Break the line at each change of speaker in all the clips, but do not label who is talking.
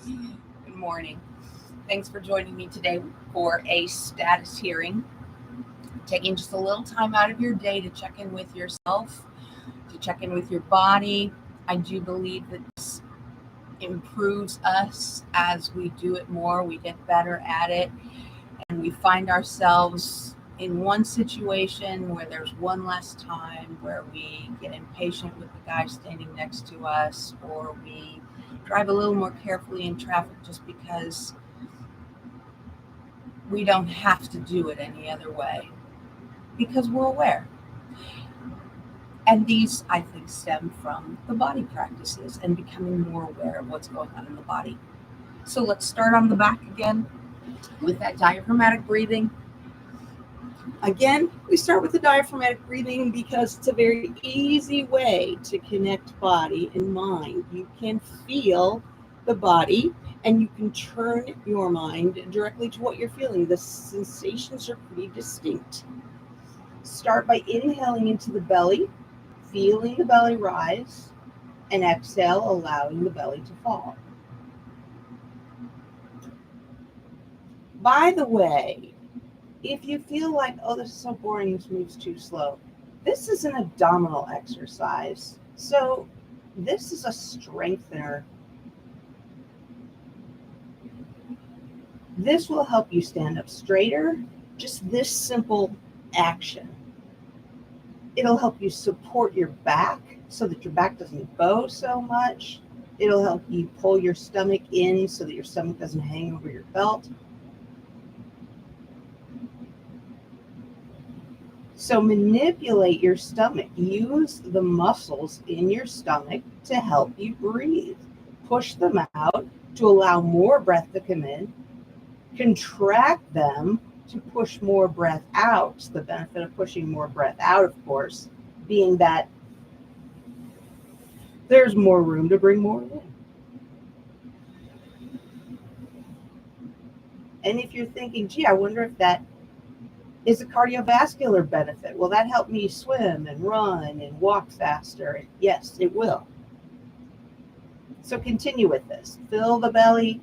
Good morning. Thanks for joining me today for a status hearing. Taking just a little time out of your day to check in with yourself, to check in with your body. I do believe that this improves us as we do it more. We get better at it, and we find ourselves in one situation where there's one less time, where we get impatient with the guy standing next to us, or we drive a little more carefully in traffic just because we don't have to do it any other way because we're aware. And these, I think, stem from the body practices and becoming more aware of what's going on in the body. So let's start on the back again with that diaphragmatic breathing. Again, we start with the diaphragmatic breathing because it's a very easy way to connect body and mind. You can feel the body and you can turn your mind directly to what you're feeling. The sensations are pretty distinct. Start by inhaling into the belly, feeling the belly rise, and exhale, allowing the belly to fall. By the way, if you feel like, oh, this is so boring, this moves too slow, this is an abdominal exercise. So this is a strengthener. This will help you stand up straighter, just this simple action. It'll help you support your back so that your back doesn't bow so much. It'll help you pull your stomach in so that your stomach doesn't hang over your belt. So manipulate your stomach. Use the muscles in your stomach to help you breathe. Push them out to allow more breath to come in. Contract them to push more breath out. The benefit of pushing more breath out, of course, being that there's more room to bring more in. And if you're thinking, gee, I wonder if that is a cardiovascular benefit. Will that help me swim and run and walk faster? Yes, it will. So continue with this. Fill the belly,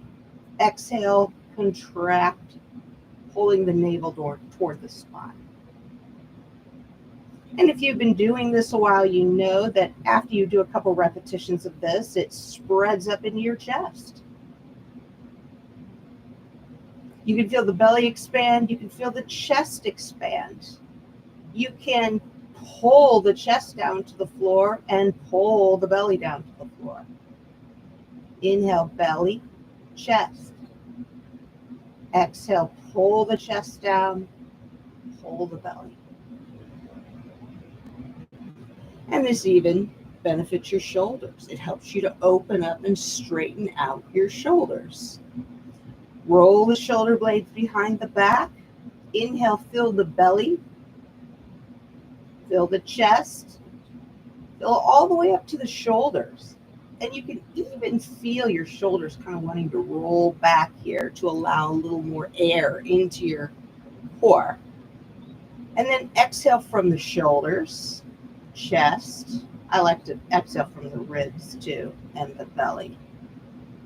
exhale, contract, pulling the navel toward the spine. And if you've been doing this a while, you know that after you do a couple repetitions of this, it spreads up into your chest. You can feel the belly expand. You can feel the chest expand. You can pull the chest down to the floor and pull the belly down to the floor. Inhale, belly, chest. Exhale, pull the chest down, pull the belly. And this even benefits your shoulders. It helps you to open up and straighten out your shoulders. Roll the shoulder blades behind the back. Inhale, fill the belly. Fill the chest. Fill all the way up to the shoulders. And you can even feel your shoulders kind of wanting to roll back here to allow a little more air into your core. And then exhale from the shoulders, chest. I like to exhale from the ribs too, and the belly.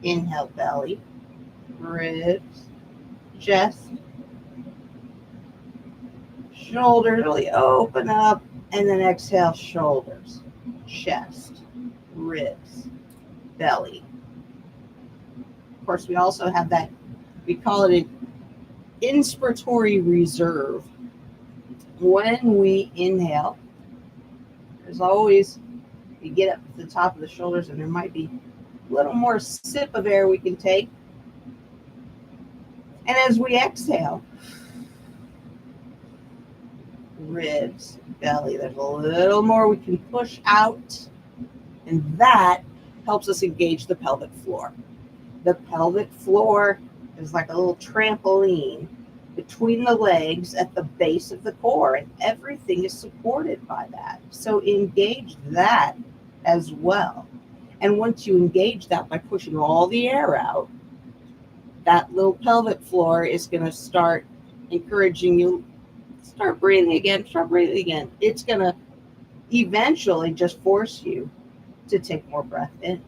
Inhale, belly, ribs, chest, shoulders really open up, and then exhale, shoulders, chest, ribs, belly. Of course, we also have that, we call it an inspiratory reserve. When we inhale, there's always, you get up to the top of the shoulders and there might be a little more sip of air we can take. And as we exhale, ribs, belly, there's a little more we can push out, and that helps us engage the pelvic floor. The pelvic floor is like a little trampoline between the legs at the base of the core, and everything is supported by that. So engage that as well. And once you engage that by pushing all the air out, that little pelvic floor is going to start encouraging you, start breathing again, start breathing again. It's going to eventually just force you to take more breath in.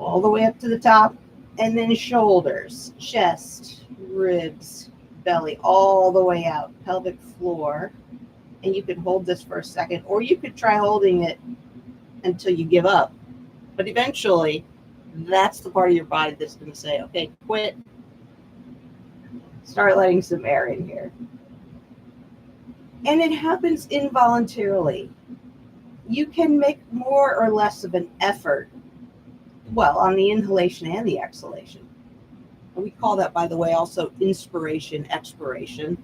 all the way up to the top, and then shoulders, chest, ribs, belly, all the way out, pelvic floor. And you could hold this for a second, or you could try holding it until you give up. But eventually, that's the part of your body that's going to say, okay, quit. Start letting some air in here. And it happens involuntarily. You can make more or less of an effort, well, on the inhalation and the exhalation. And we call that, by the way, also inspiration, expiration.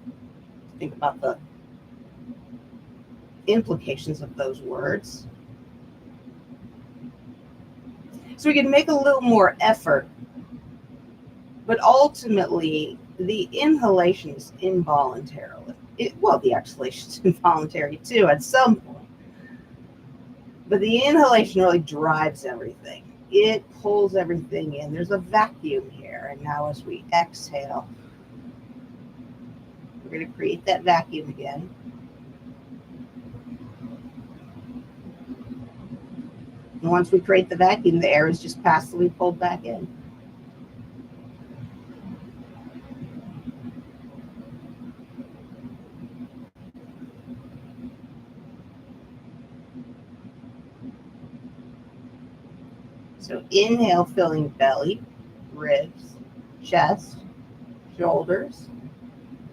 Think about the implications of those words. So we can make a little more effort, but ultimately the inhalation is involuntarily. The exhalation is involuntary too at some point. But the inhalation really drives everything. It pulls everything in. There's a vacuum here. And now as we exhale, we're going to create that vacuum again. And once we create the vacuum, the air is just passively pulled back in. So inhale, filling belly, ribs, chest, shoulders,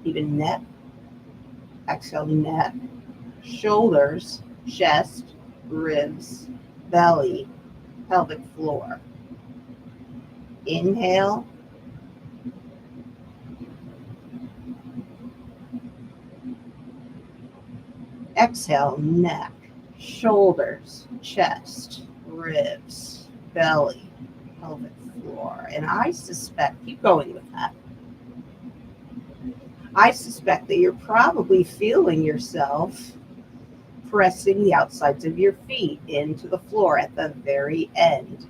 even neck. Exhale, neck, shoulders, chest, ribs, belly, pelvic floor. Inhale. Exhale, neck, shoulders, chest, ribs, belly, pelvic floor. And I suspect, keep going with that. I suspect that you're probably feeling yourself pressing the outsides of your feet into the floor at the very end.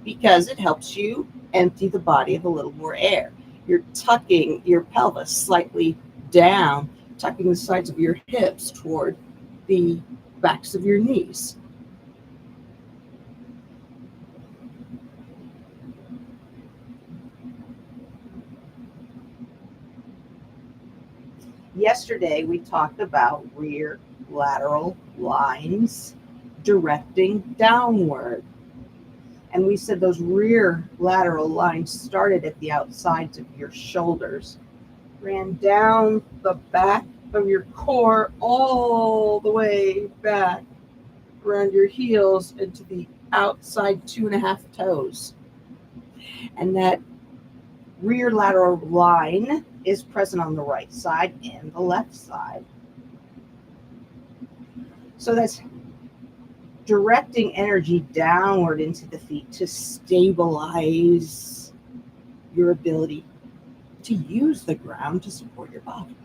Because it helps you empty the body of a little more air. You're tucking your pelvis slightly down, tucking the sides of your hips toward the backs of your knees. Yesterday, we talked about rear lateral lines directing downward. And we said those rear lateral lines started at the outsides of your shoulders, ran down the back of your core all the way back around your heels into the outside 2.5 toes. And that rear lateral line is present on the right side and the left side. So that's directing energy downward into the feet to stabilize your ability to use the ground to support your body.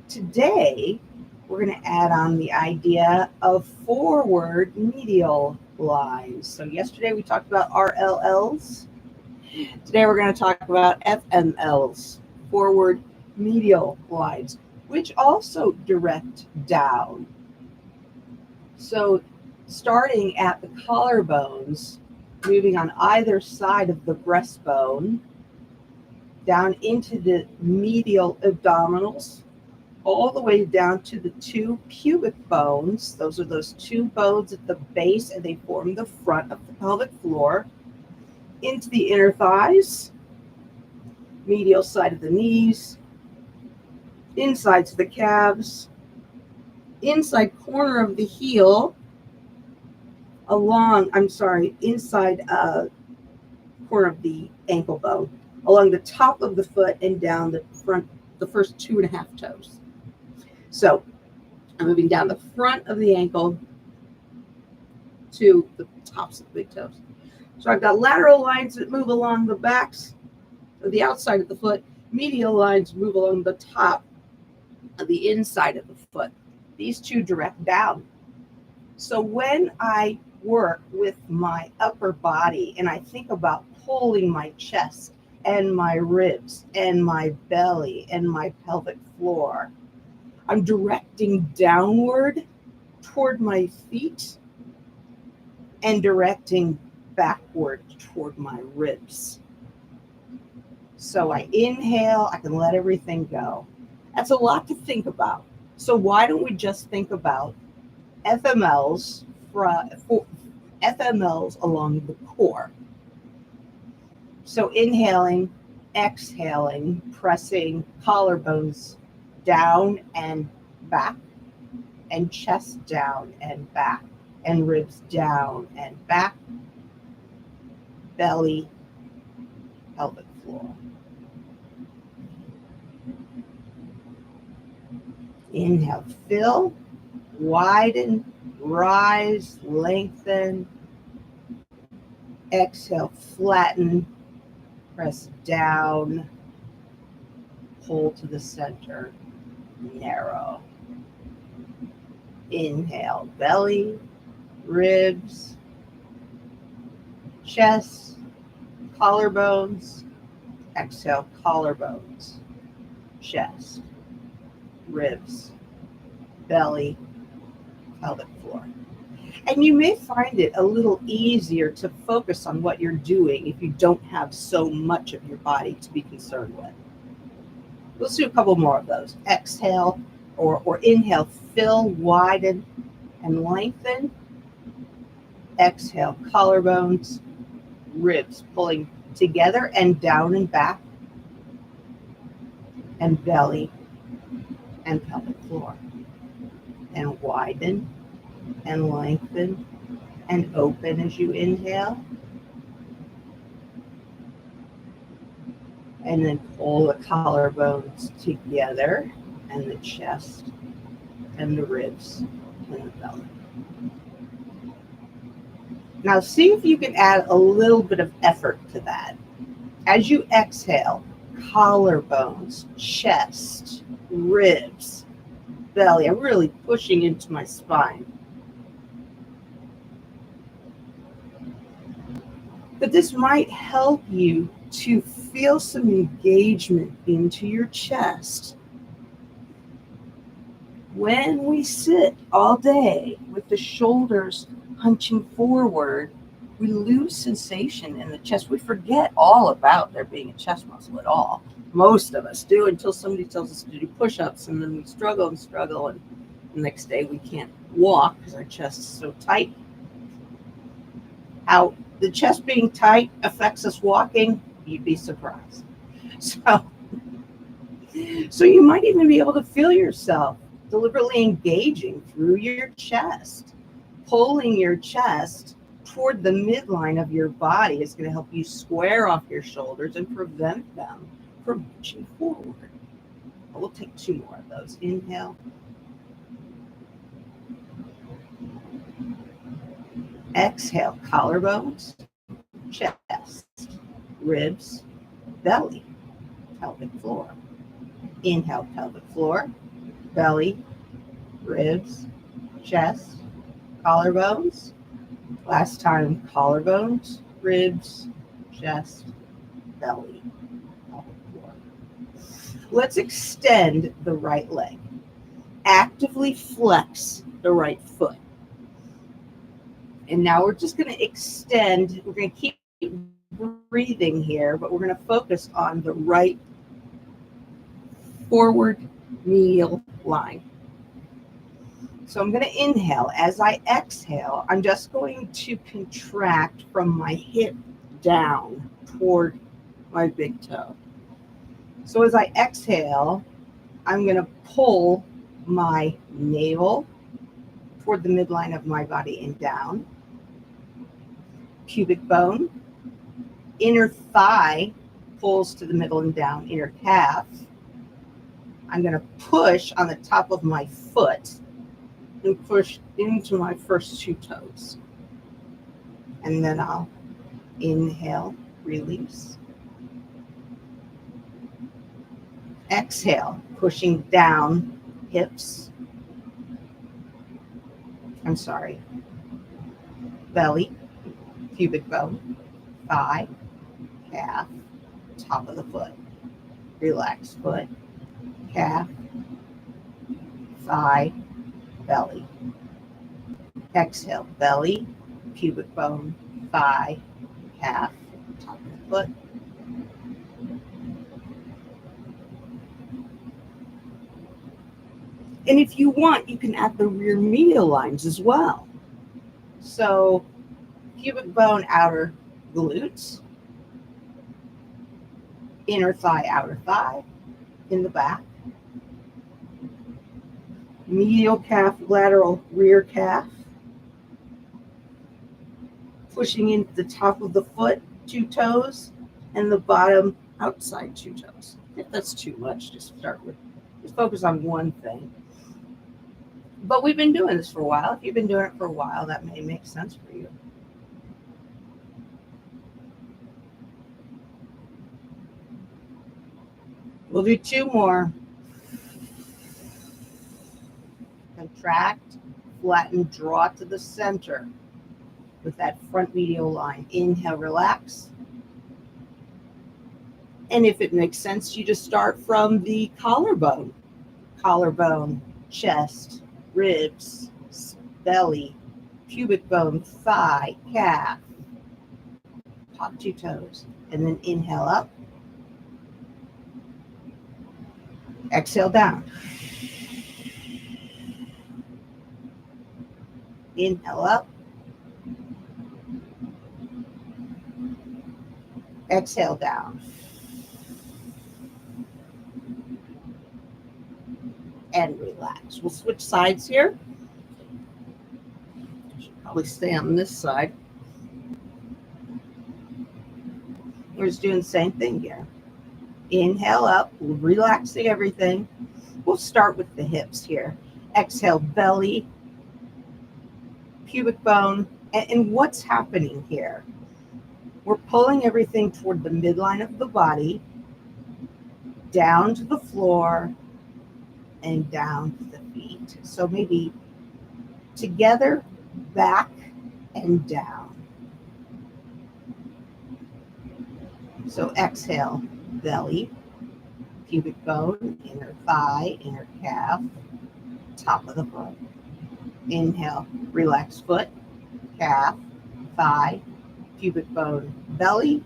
Today, we're going to add on the idea of forward medial lines. So yesterday we talked about RLLs. Today we're going to talk about FMLs, forward medial lines, which also direct down. So starting at the collarbones, moving on either side of the breastbone, down into the medial abdominals, all the way down to the 2 pubic bones. Those are those 2 bones at the base, and they form the front of the pelvic floor, into the inner thighs, medial side of the knees, insides of the calves, inside corner of the heel, inside corner of the ankle bone, along the top of the foot and down the front, the first 2.5 toes. So I'm moving down the front of the ankle to the tops of the big toes. So I've got lateral lines that move along the backs of the outside of the foot. Medial lines move along the top of the inside of the foot. These 2 direct down. So when I work with my upper body and I think about pulling my chest and my ribs and my belly and my pelvic floor, I'm directing downward toward my feet and directing backward toward my ribs. So I inhale, I can let everything go. That's a lot to think about. So why don't we just think about FMLs FMLs along the core. So inhaling, exhaling, pressing collarbones down and back, and chest down and back, and ribs down and back, belly, pelvic floor. Inhale, fill, widen, rise, lengthen. Exhale, flatten, press down, pull to the center, narrow. Inhale, belly, ribs, chest, collarbones. Exhale, collarbones, chest, ribs, belly, pelvic floor. And you may find it a little easier to focus on what you're doing if you don't have so much of your body to be concerned with. Let's do a couple more of those. Exhale or inhale, fill, widen, and lengthen. Exhale, collarbones, ribs pulling together and down and back, and belly and pelvic floor. And widen and lengthen and open as you inhale. And then pull the collarbones together and the chest and the ribs and the belly. Now see if you can add a little bit of effort to that. As you exhale, collarbones, chest, ribs, belly. I'm really pushing into my spine. But this might help you to feel some engagement into your chest. When we sit all day with the shoulders hunching forward, we lose sensation in the chest. We forget all about there being a chest muscle at all. Most of us do until somebody tells us to do push-ups, and then we struggle, and the next day we can't walk because our chest is so tight. How the chest being tight affects us walking, you'd be surprised. So you might even be able to feel yourself deliberately engaging through your chest. Pulling your chest toward the midline of your body is going to help you square off your shoulders and prevent them from reaching forward. We'll take two more of those. Inhale. Exhale, collarbones, chest, ribs, belly, pelvic floor. Inhale, pelvic floor, belly, ribs, chest, collarbones. Last time, collarbones, ribs, chest, belly, pelvic floor. Let's extend the right leg. Actively flex the right foot. And now we're just going to extend. We're going to keep breathing here, but we're going to focus on the right forward medial line. So I'm going to inhale. As I exhale, I'm just going to contract from my hip down toward my big toe. So as I exhale, I'm going to pull my navel toward the midline of my body and down. Pubic bone. Inner thigh pulls to the middle and down. Inner calf. I'm going to push on the top of my foot and push into my first two toes. And then I'll inhale, release. Exhale, pushing down, hips. Belly, pubic bone, thigh, calf, top of the foot. Relaxed foot, calf, thigh, belly. Exhale, belly, pubic bone, thigh, calf, top of the foot. And if you want, you can add the rear medial lines as well. So pubic bone, outer glutes, inner thigh, outer thigh, in the back. Medial calf, lateral rear calf. Pushing into the top of the foot, 2 toes, and the bottom outside 2 toes. If that's too much, just focus on one thing. But we've been doing this for a while. If you've been doing it for a while, that may make sense for you. We'll do 2 more. Contract, flatten, draw to the center with that front medial line. Inhale, relax. And if it makes sense, you just start from the collarbone. Collarbone, chest, ribs, belly, pubic bone, thigh, calf. Pop 2 toes. And then inhale up. Exhale down. Inhale up. Exhale down. And relax. We'll switch sides here. Should probably stay on this side. We're just doing the same thing here. Inhale up, relaxing everything. We'll start with the hips here. Exhale, belly, pubic bone. And what's happening here? We're pulling everything toward the midline of the body, down to the floor, and down to the feet. So maybe together, back, and down. So exhale, belly, pubic bone, inner thigh, inner calf, top of the foot. Inhale, relax foot, calf, thigh, pubic bone, belly.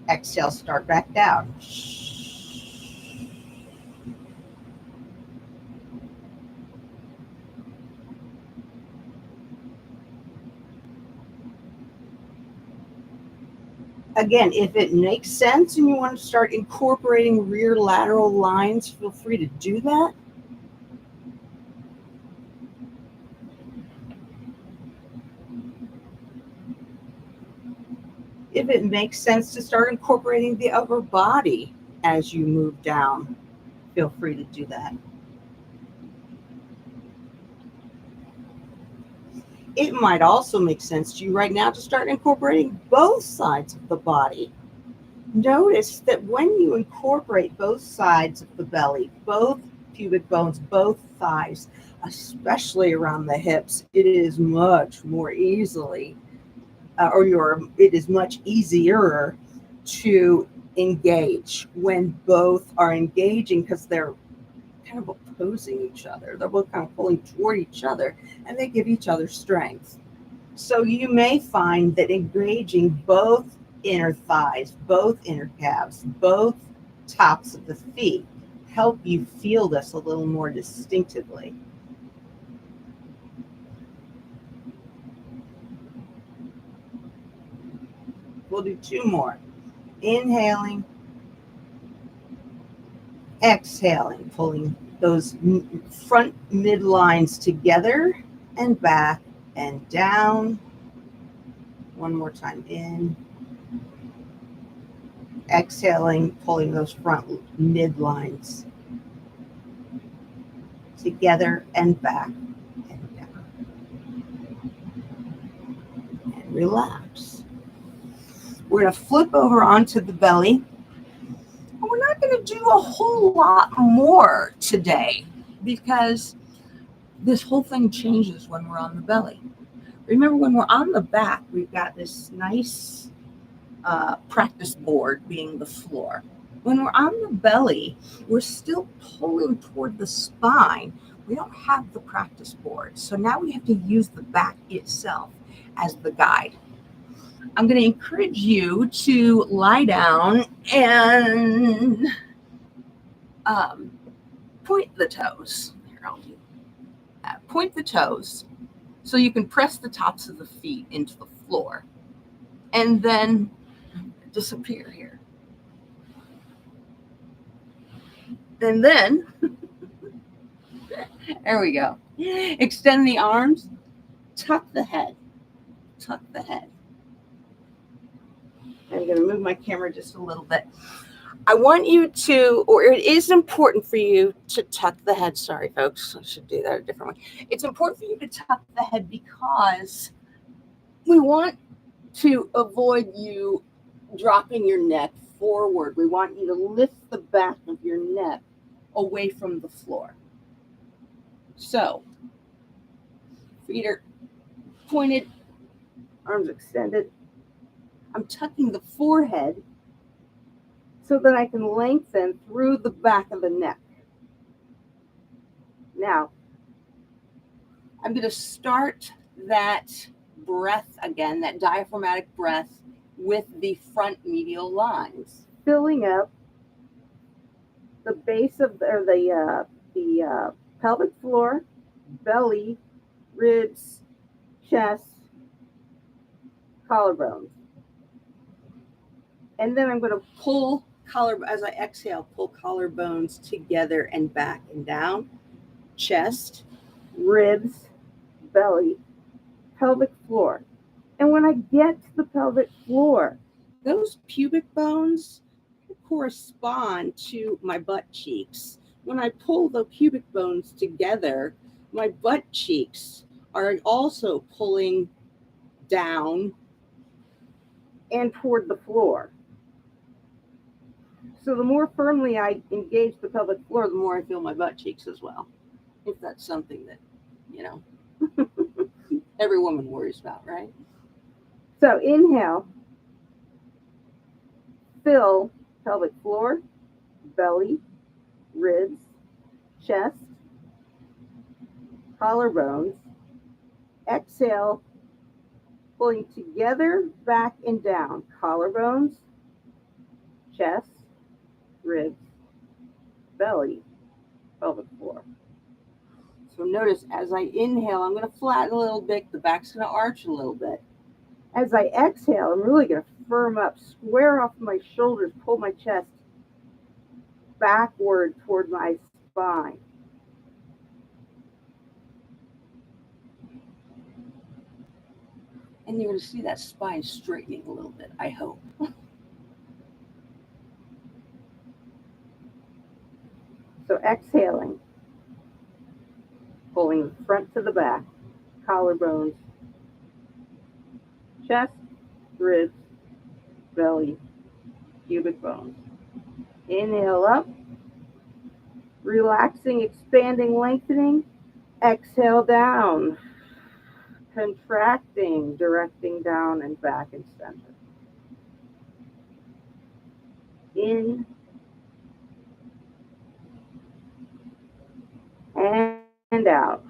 Exhale, start back down. Again, if it makes sense and you want to start incorporating rear lateral lines, feel free to do that. If it makes sense to start incorporating the upper body as you move down, feel free to do that. It might also make sense to you right now to start incorporating both sides of the body. Notice that when you incorporate both sides of the belly, both pubic bones, both thighs, especially around the hips, it is much more easily, it is much easier to engage when both are engaging because they're kind of opposing each other. They're both kind of pulling toward each other and they give each other strength. So you may find that engaging both inner thighs, both inner calves, both tops of the feet help you feel this a little more distinctively. We'll do 2 more. Inhaling, exhaling, pulling those front midlines together and back and down. One more time in. Exhaling, pulling those front midlines together and back and down. And relax. We're going to flip over onto the belly. We're not going to do a whole lot more today because this whole thing changes when we're on the belly. Remember, when we're on the back, we've got this nice practice board being the floor. When we're on the belly, we're still pulling toward the spine.
We don't have the practice board. So now we have to use the back itself as the guide. I'm going to encourage you to lie down and point the toes. Here, I'll do that. Point the toes so you can press the tops of the feet into the floor. And then disappear here. And then, there we go. Extend the arms, tuck the head. Tuck the head. I'm going to move my camera just a little bit. I want you to, or it is important for you to tuck the head. Sorry, folks, I should do that a different way. It's important for you to tuck the head because we want to avoid you dropping your neck forward. We want you to lift the back of your neck away from the floor. So, feet are pointed, arms extended. I'm tucking the forehead so that I can lengthen through the back of the neck. Now, I'm going to start that breath again, that diaphragmatic breath, with the front medial lines, filling up the base of the pelvic floor, belly, ribs, chest, collarbones. And then I'm going to pull as I exhale, pull collarbones together and back and down, chest, ribs, belly, pelvic floor. And when I get to the pelvic floor, those pubic bones correspond to my butt cheeks. When I pull the pubic bones together, my butt cheeks are also pulling down and toward the floor. So the more firmly I engage the pelvic floor, the more I feel my butt cheeks as well. If that's something that, every woman worries about, right? So inhale, fill pelvic floor, belly, ribs, chest, collarbones. Exhale, pulling together, back and down, collarbones, chest, ribs, belly, pelvic floor. So notice as I inhale, I'm going to flatten a little bit. The back's going to arch a little bit. As I exhale, I'm really going to firm up, square off my shoulders, pull my chest backward toward my spine. And you're going to see that spine straightening a little bit, I hope. So exhaling, pulling the front to the back, collarbones, chest, ribs, belly, pubic bones. Inhale up, relaxing, expanding, lengthening. Exhale down, contracting, directing down and back and center. In and out.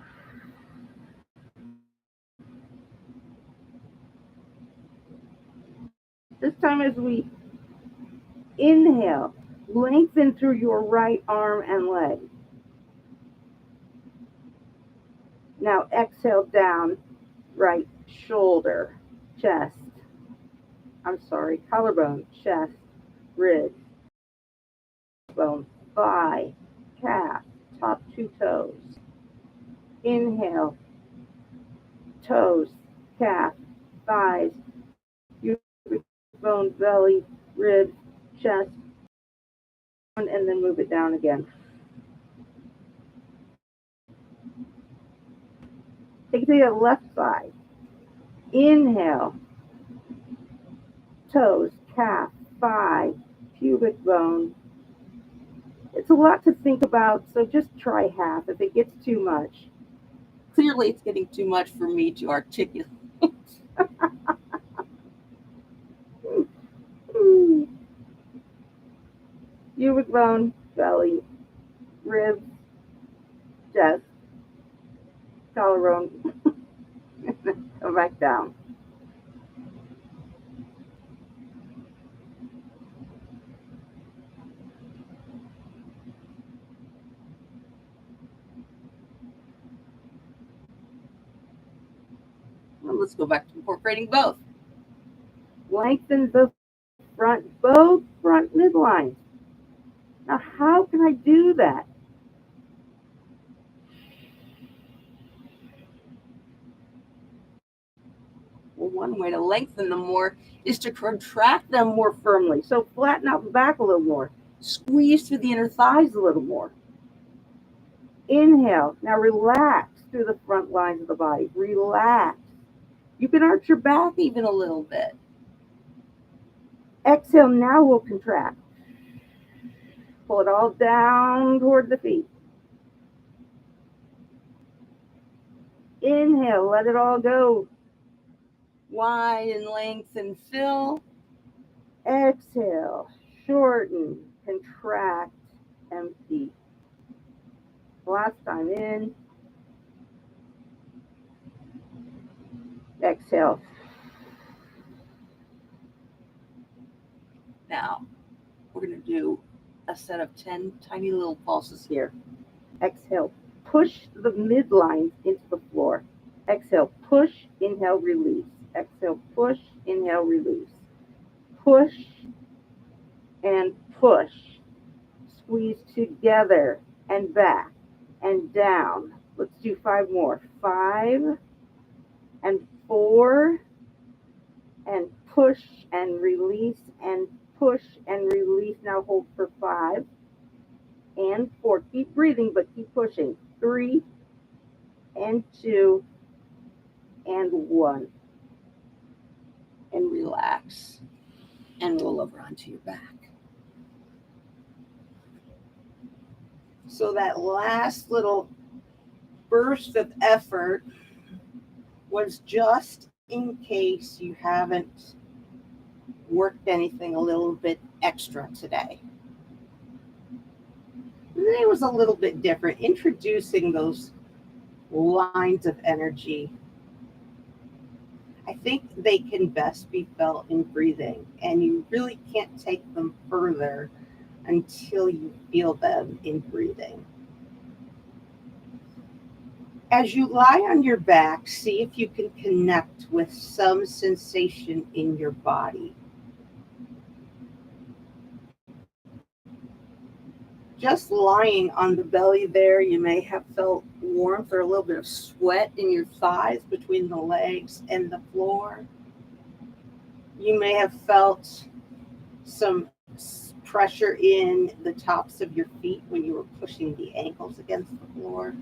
This time as we inhale, lengthen through your right arm and leg. Now exhale down, right shoulder, chest. Collarbone, chest, ribs, bone, thigh, calf, top two toes. Inhale, toes, calf, thighs, pubic bone, belly, ribs, chest, and then move it down again. Take it to the left side. Inhale, toes, calf, thigh, pubic bone. It's a lot to think about, so just try half. If it gets too much, clearly it's getting too much for me to articulate. Pubic bone, belly, ribs, chest,
collarbone, and then come back down.
Well, let's go back to incorporating both.
Lengthen the both front midlines. Now, how can I do that?
Well, one way to lengthen them more is to contract them more
More firmly. So flatten out the back a little more.
squeeze through the inner thighs a little more.
Inhale. Now relax through the front lines of the body. Relax. You can arch your back
Even a little bit.
Exhale. Now we'll contract. Pull it all down toward the feet. Inhale. Let it all go.
Widen, lengthen, fill.
Exhale. Shorten. Contract. Empty. Last time in. Exhale.
Now, we're going to do a set of 10 tiny little pulses here.
Exhale. Push the midline into the floor. Exhale. Push. Inhale. Release. Exhale. Push. Inhale. Release. Push and push. Squeeze together and back and down. Let's do 5 more. 5 and 4 and push and release and push and release. Now hold for 5 and 4. Keep breathing, but keep pushing. 3 and 2 and 1.
And relax. And roll over onto your back. So that last little burst of effort was just in case you haven't worked anything a little bit extra today. Today was a little bit different, introducing those lines of energy. I think they can best be felt in breathing, and you really can't take them further until you feel them in breathing. As you lie on your back, see if you can connect with some sensation in your body. Just lying on the belly there, you may have felt warmth or a little bit of sweat in your thighs between the legs and the floor. You may have felt some pressure in the tops of your feet when you were pushing the ankles against the floor.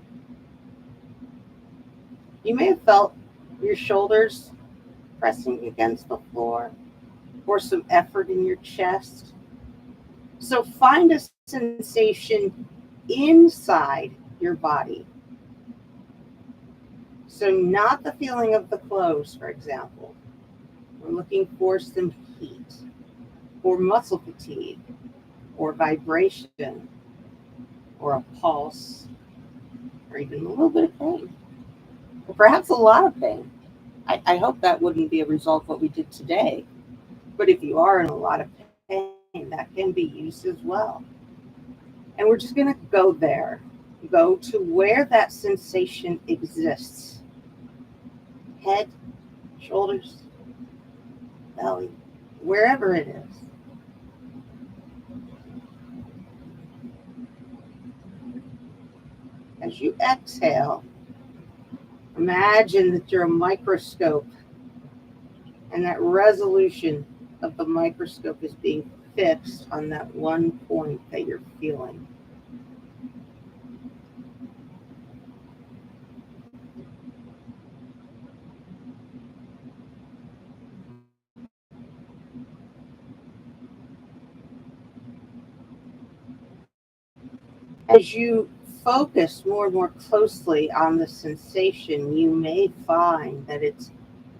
You may have felt your shoulders pressing against the floor or some effort in your chest. So find a sensation inside your body. So not the feeling of the clothes, for example. We're looking for some heat or muscle fatigue or vibration or a pulse or even a little bit of pain or perhaps a lot of pain. I hope that wouldn't be a result of what we did today. But if you are in a lot of pain, that can be used as well. And we're just going to go there. Go to where that sensation exists. Head, shoulders, belly, wherever it is. As you exhale, imagine that you're a microscope and that resolution of the microscope is being fixed on that one point that you're feeling. As you focus more and more closely on the sensation, you may find that it's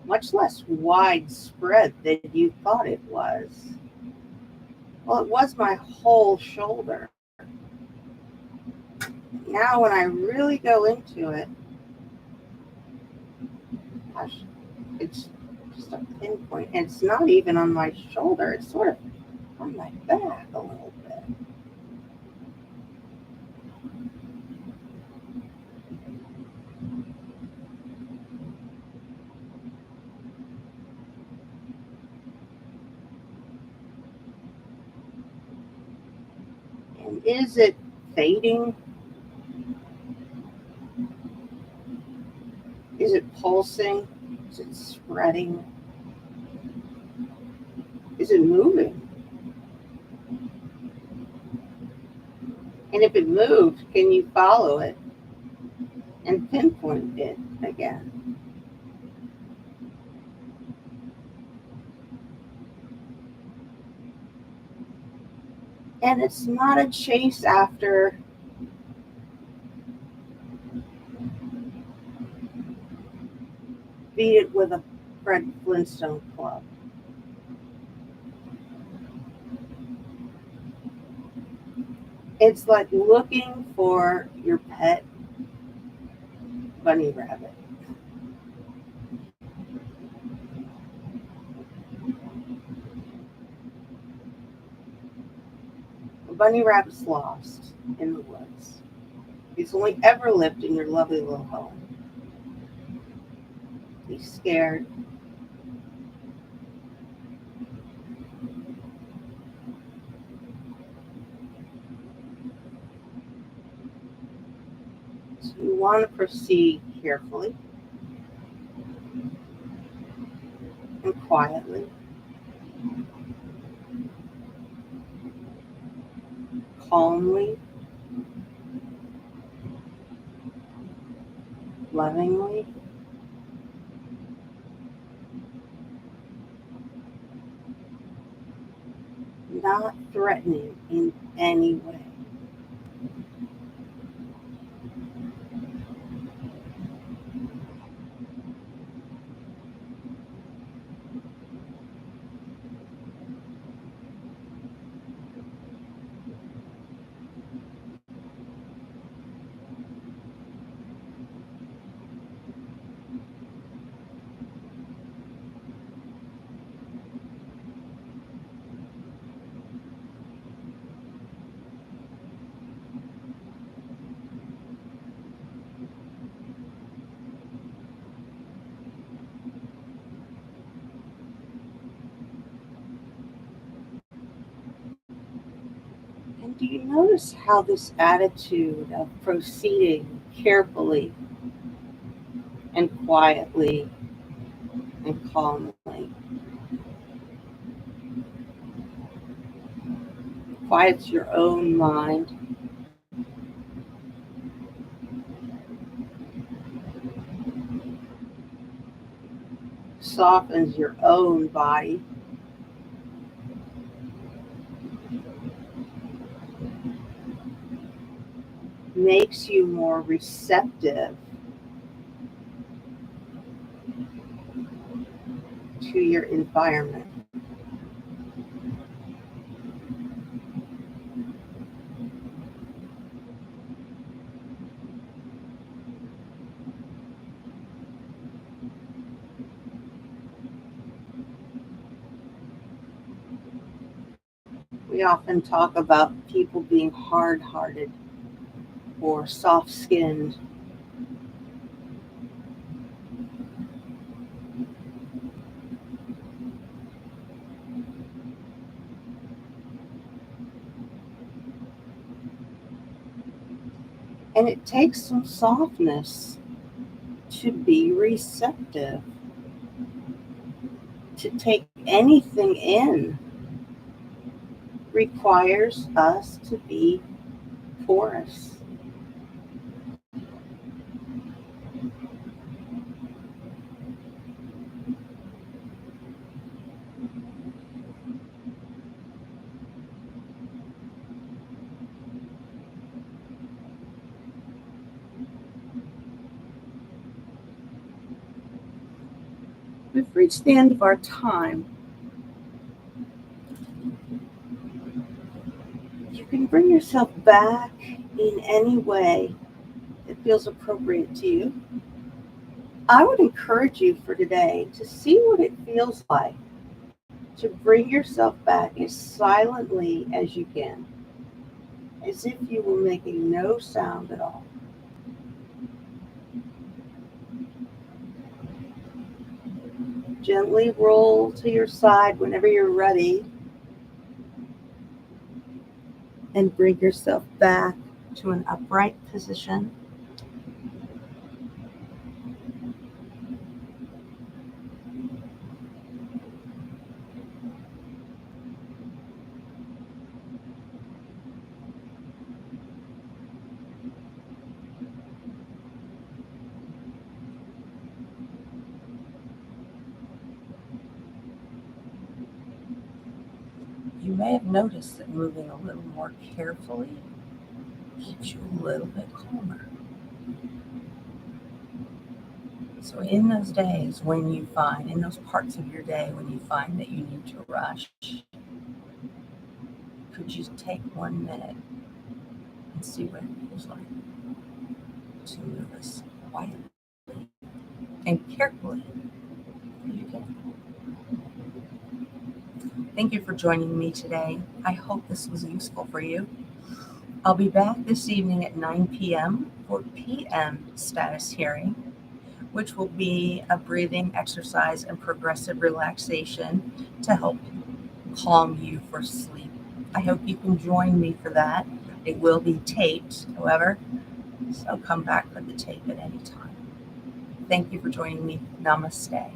much less widespread than you thought it was. Well, it was my whole shoulder. Now, when I really go into it,
gosh, it's just a pinpoint. And it's not even on my shoulder. It's sort of on my back a little bit. And is it fading? Is it pulsing? Is it spreading? Is it moving? And if it moves, can you follow it and pinpoint it again? And it's not a chase after beat it with a Fred Flintstone club. It's like looking for your pet bunny rabbit. A bunny rabbit's lost in the woods. He's only ever lived in your lovely little home. He's scared. So you want to proceed carefully and quietly, calmly, lovingly. Not threatening in any way. And do you notice how this attitude of proceeding carefully and quietly and calmly quiets your own mind, softens your own body, makes you more receptive to your environment. We often talk about people being hard-hearted or soft-skinned. And it takes some softness to be receptive, to take anything in. Requires us to be porous. We've reached the end of our time. You can bring yourself back in any way that feels appropriate to you. I would encourage you for today to see what it feels like to bring yourself back as silently as you can, as if you were making no sound at all. Gently roll to your side whenever you're ready and bring yourself back to an upright position.
You may have noticed that moving a little more carefully keeps you a little bit calmer. So in those days when you find, in those parts of your day when you find that you need to rush, could you take 1 minute and see what it feels like to move as quietly and carefully as you can? Thank you for joining me today. I hope this was useful for you. I'll be back this evening at 9 p.m. for PM status hearing, which will be a breathing exercise and progressive relaxation to help calm you for sleep. I hope you can join me for that. It will be taped, however, so come back for the tape at any time. Thank you for joining me. Namaste.